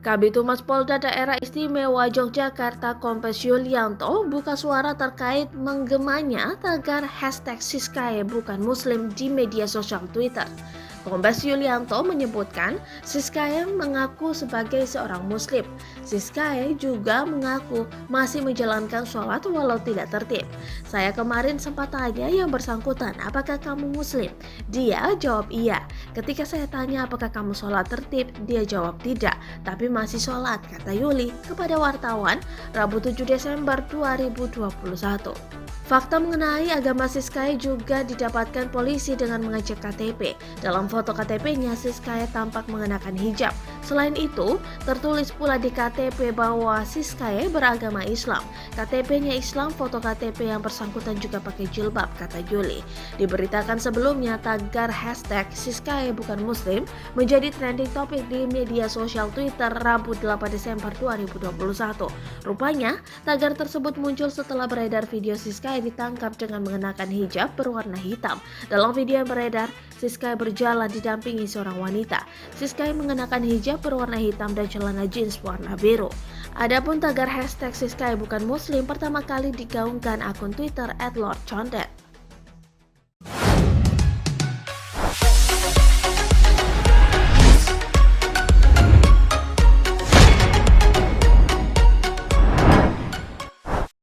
Kabid Humas Polda Daerah Istimewa Yogyakarta Kombes Yulianto buka suara terkait menggemanya tagar hashtag Siskae bukan Muslim di media sosial Twitter. Kombes Yulianto menyebutkan Siskae mengaku sebagai seorang Muslim. Siskae juga mengaku masih menjalankan sholat walau tidak tertib. Saya kemarin sempat tanya yang bersangkutan, apakah kamu Muslim? Dia jawab iya. Ketika saya tanya apakah kamu sholat tertib, dia jawab tidak, tapi masih sholat, kata Yuli kepada wartawan Rabu 7 Desember 2021. Fakta mengenai agama Siskae juga didapatkan polisi dengan mengecek KTP. Dalam foto KTP-nya, Siskae tampak mengenakan hijab. Selain itu, tertulis pula di KTP bahwa Siskae beragama Islam. KTP-nya Islam, foto KTP yang bersangkutan juga pakai jilbab, kata Yuli. Diberitakan sebelumnya, tagar hashtag Siskae bukan Muslim menjadi trending topik di media sosial Twitter Rabu 8 Desember 2021. Rupanya, tagar tersebut muncul setelah beredar video Siskae ditangkap dengan mengenakan hijab berwarna hitam. Dalam video yang beredar, Siskae berjalan didampingi seorang wanita. Siskae mengenakan hijab berwarna hitam dan celana jeans warna biru. Adapun tagar hashtag Siskae bukan Muslim pertama kali digaungkan akun Twitter @lordcondet.